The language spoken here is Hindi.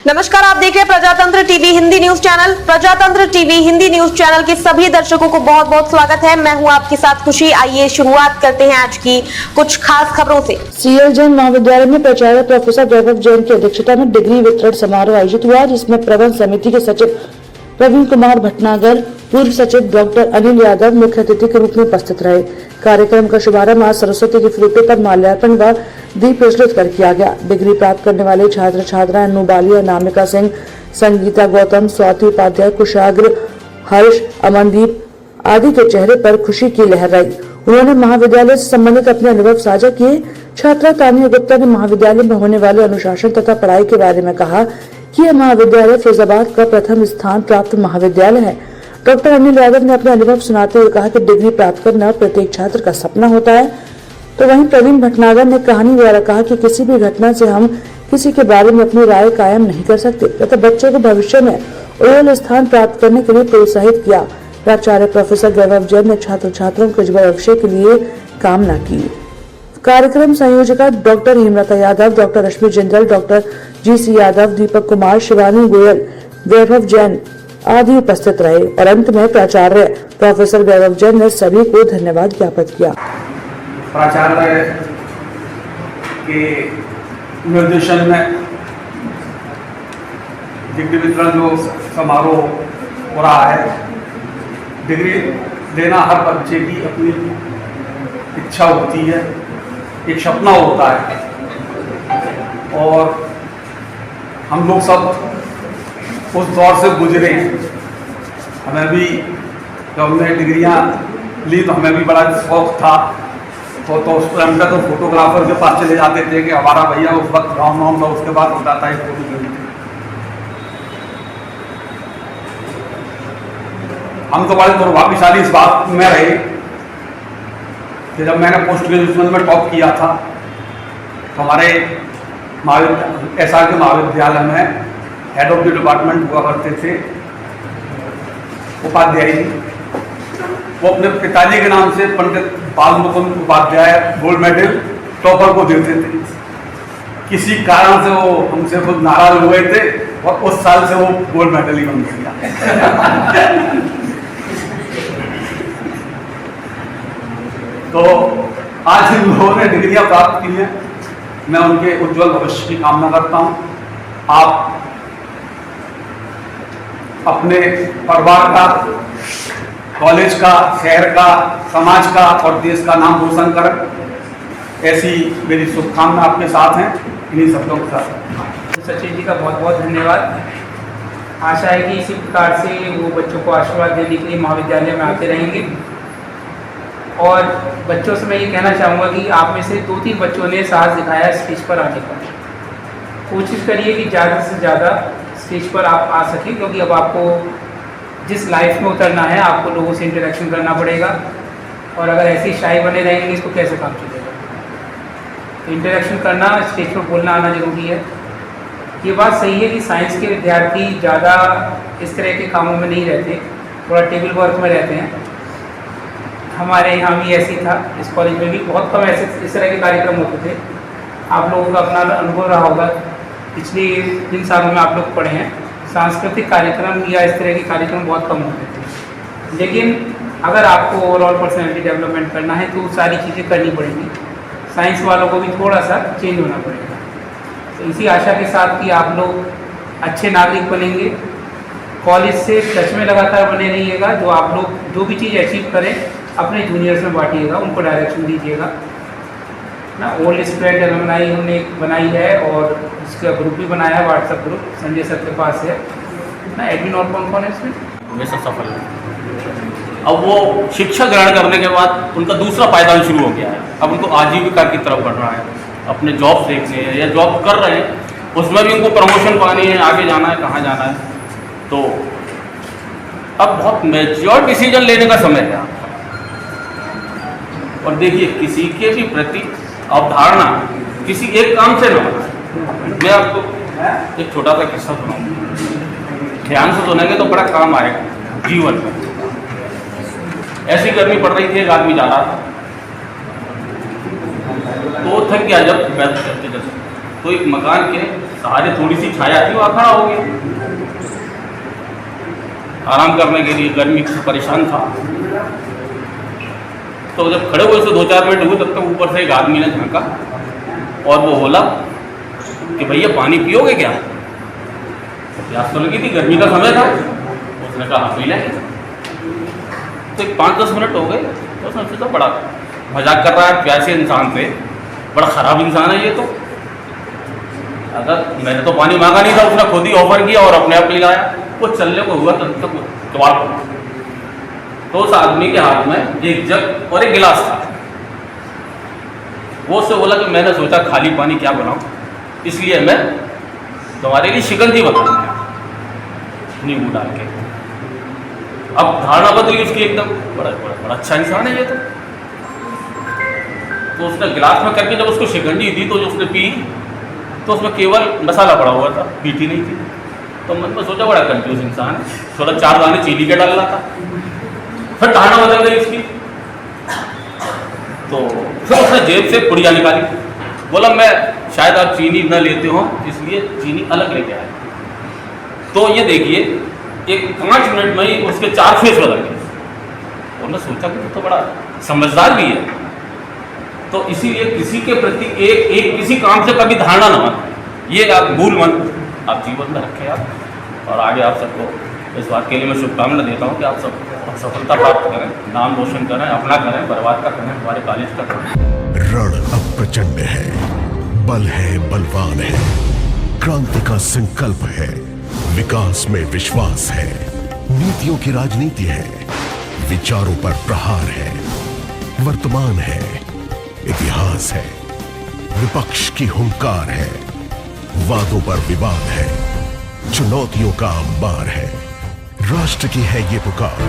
नमस्कार, आप देख रहे हैं प्रजातंत्र टीवी हिंदी न्यूज चैनल। प्रजातंत्र टीवी हिंदी न्यूज चैनल के सभी दर्शकों को बहुत बहुत स्वागत है। मैं हूं आपके साथ खुशी। आइए शुरुआत करते हैं आज की कुछ खास खबरों से। सीएल जैन महाविद्यालय में प्राचार्य प्रोफेसर वैभव जैन की अध्यक्षता में डिग्री वितरण समारोह आयोजित हुआ, जिसमें प्रबंध समिति के सचिव प्रवीण कुमार भटनागर, पूर्व सचिव डॉक्टर अनिल यादव मुख्य अतिथि के रूप में उपस्थित रहे। कार्यक्रम का शुभारंभ आज सरस्वती के फीते पर माल्यार्पण व दीप प्रज्वलित कर किया गया। डिग्री प्राप्त करने वाले छात्र छात्राएं नूबालिया, नामिका सिंह, संगीता गौतम, स्वाति उपाध्याय, कुशाग्र, हर्ष, अमनदीप आदि के चेहरे पर खुशी की लहर आई। उन्होंने महाविद्यालय से संबंधित अपने अनुभव साझा किए। छात्रा तानिया गुप्ता ने महाविद्यालय में होने वाले अनुशासन तथा पढ़ाई के बारे में कहा कि यह महाविद्यालय फैजाबाद का प्रथम स्थान प्राप्त महाविद्यालय है। डॉक्टर अनिल यादव ने अपने अनुभव सुनाते हुए कहा कि डिग्री प्राप्त करना प्रत्येक छात्र का सपना होता है। तो वहीं प्रवीण भटनागर ने कहानी द्वारा कहा कि किसी भी घटना से हम किसी के बारे में अपनी राय कायम नहीं कर सकते तथा बच्चों को भविष्य में उज्ज्वल स्थान प्राप्त करने के लिए प्रोत्साहित किया। प्राचार्य प्रोफेसर वैभव जैन ने छात्र छात्राओं के उज्ज्वल भविष्य के लिए कामना की। कार्यक्रम संयोजिका डॉक्टर हेमलता यादव, डॉक्टर रश्मि जिंदल, डॉक्टर जी.सी. यादव, दीपक कुमार, शिवानी गोयल, वैभव जैन आदि उपस्थित रहे और अंत में प्राचार्य प्रोफेसर वैभव जैन ने सभी को धन्यवाद ज्ञापित किया। प्राचार्य के निर्देशन में डिग्री वितरण जो समारोह हो रहा है, डिग्री लेना हर बच्चे की अपनी इच्छा होती है, एक सपना होता है और हम लोग सब उस दौर से गुजरे हैं। हमें भी जब हमने डिग्रियां ली तो हमें भी बड़ा शौक था, तो उस टाइम पे तो फोटोग्राफर के पास चले जाते थे कि हमारा भैया उस वक्त गाँव था, उसके बाद होता था एक फोटो लेनी। हम तो बड़े दुर्भाग्यशाली इस बात में रहे कि जब मैंने पोस्ट ग्रेजुएशन में टॉप किया था तो हमारे एसआर के महाविद्यालय में हेड ऑफ द डिपार्टमेंट हुआ करते थे उपाध्याय जी। वो अपने पिताजी के नाम से Pandit Bal Mukund Upadhyay gold medal topper को देते थे। किसी कारण से वो हमसे खुद नाराज हुए थे और उस साल से वो गोल्ड मेडल ही बन गया। तो आज इन लोगों ने डिग्रियां प्राप्त की हैं, मैं उनके उज्जवल भविष्य की कामना करता हूं। आप अपने परिवार का, कॉलेज का, शहर का, समाज का और देश का नाम रोशन करें, ऐसी मेरी शुभकामना आपके साथ हैं। इन्हीं शब्दों के साथ सचिव जी का बहुत बहुत धन्यवाद। आशा है कि इसी प्रकार से वो बच्चों को आशीर्वाद देने के लिए महाविद्यालय में आते रहेंगे। और बच्चों से मैं ये कहना चाहूँगा कि आप में से 2-3 बच्चों ने साहस दिखाया स्टेज पर आने का। कोशिश करिए कि ज़्यादा से ज़्यादा स्टेज पर आप आ सकें, क्योंकि अब आपको जिस लाइफ में उतरना है आपको लोगों से इंटरेक्शन करना पड़ेगा और अगर ऐसे शाय बने रहेंगे तो कैसे काम चलेगा। तो इंटरेक्शन करना, स्टेज पर बोलना आना जरूरी है। ये बात सही है कि साइंस के विद्यार्थी ज़्यादा इस तरह के कामों में नहीं रहते, थोड़ा टेबल वर्क में रहते हैं। हमारे यहाँ भी ऐसी था, इस कॉलेज में भी बहुत कम ऐसे इस तरह के कार्यक्रम होते थे। आप लोगों का अपना अनुभव रहा होगा, पिछले 3 सालों में आप लोग पढ़े हैं, सांस्कृतिक कार्यक्रम या इस तरह के कार्यक्रम बहुत कम होते थे। लेकिन अगर आपको ओवरऑल पर्सनैलिटी डेवलपमेंट करना है तो सारी चीज़ें करनी पड़ेंगी। साइंस वालों को भी थोड़ा सा चेंज होना पड़ेगा। तो इसी आशा के साथ कि आप लोग अच्छे नागरिक बनेंगे, कॉलेज से टच में लगातार बने रहिएगा। जो आप लोग जो भी चीज़ अचीव करें अपने जूनियर्स में बांटिएगा, उनको डायरेक्शन दीजिएगा ना। ओल्ड स्टूडेंट एलुमनाई हमने बनाई है और इसका ग्रुप भी बनाया है, व्हाट्सएप ग्रुप संजय सर के पास है ना। एडमिन और कौन है इसमें? हमेशा सफल है। अब वो शिक्षा ग्रहण करने के बाद उनका दूसरा पायदान शुरू हो गया है। अब उनको आजीविका की तरफ बढ़ना है, अपने जॉब देखने हैं या जॉब कर रहे हैं, उसमें भी उनको प्रमोशन पानी है, आगे जाना है, कहाँ जाना है। तो अब बहुत मैच्योर डिसीजन लेने का समय है। और देखिए, किसी के भी प्रति अवधारणा किसी एक काम से न बनाए। मैं आपको एक छोटा सा किस्सा सुनाऊंगा, ध्यान से सुनेंगे तो बड़ा काम आएगा जीवन में। ऐसी गर्मी पड़ रही थी, एक आदमी जा रहा था तो थक गया जब बैठ चलते तो एक मकान के सहारे थोड़ी सी छाया थी, वहाँ खड़ा हो गया आराम करने के लिए, गर्मी से परेशान था। तो जब खड़े हुए से 2-4 मिनट हुए, तब तक ऊपर से एक आदमी ने झांका और वो बोला कि भैया पानी पियोगे क्या? प्यास तो लगी थी, गर्मी का समय था। उसने कहा हाँ पी लेंगे। तो 5-10 मिनट हो गए तो उसने सोचा बड़ा मजाक कर रहा है प्यासे इंसान से, बड़ा ख़राब इंसान है ये तो। अगर मैंने तो पानी मांगा नहीं था, उसने खुद ही ऑफर किया और अपने आप पिलाया। वो चलने को हुआ तब तक जवाब पड़ा। तो उस आदमी के हाथ में एक जग और एक गिलास था। वो उससे बोला कि मैंने सोचा खाली पानी क्या बनाऊं, इसलिए मैं तुम्हारे लिए शिकंजी बनाऊंगा नींबू डाल के। अब धारणा बदली उसकी एकदम, बड़ा अच्छा इंसान है ये तो। उसने गिलास में करके जब उसको शिकंजी दी तो जो उसने पी तो उसमें केवल मसाला पड़ा हुआ था, मीठी नहीं थी। तो मन में सोचा बड़ा कंफ्यूज इंसान है, थोड़ा 4 दाने चीनी के डाल रहा था। फिर धारणा बदल गई उसकी। तो फिर उसने जेब से पुड़िया निकाली, बोला मैं शायद आप चीनी न लेते हो इसलिए चीनी अलग लेके आए। तो ये देखिए एक 5 मिनट में ही उसके 4 फेस बदल गए। उन्होंने सोचा कि तो बड़ा समझदार भी है। तो इसीलिए किसी के प्रति एक किसी काम से कभी धारणा न बना, ये आप मूल मंत्र आप जीवन में रखें आप। और आगे आप सबको इस बात के लिए मैं शुभकामना देता हूँ कि आप सब सफलता प्राप्त करें, नाम रोशन करें, अपना करें, परिवार का करें, हमारे कॉलेज का करें। रण अब प्रचंड है, बल है, बलवान है, क्रांति का संकल्प है, विकास में विश्वास है, नीतियों की राजनीति है, विचारों पर प्रहार है, वर्तमान है, इतिहास है, विपक्ष की हुंकार है, वादों पर विवाद है, चुनौतियों का अंबार है। राष्ट्र की है ये पुकार,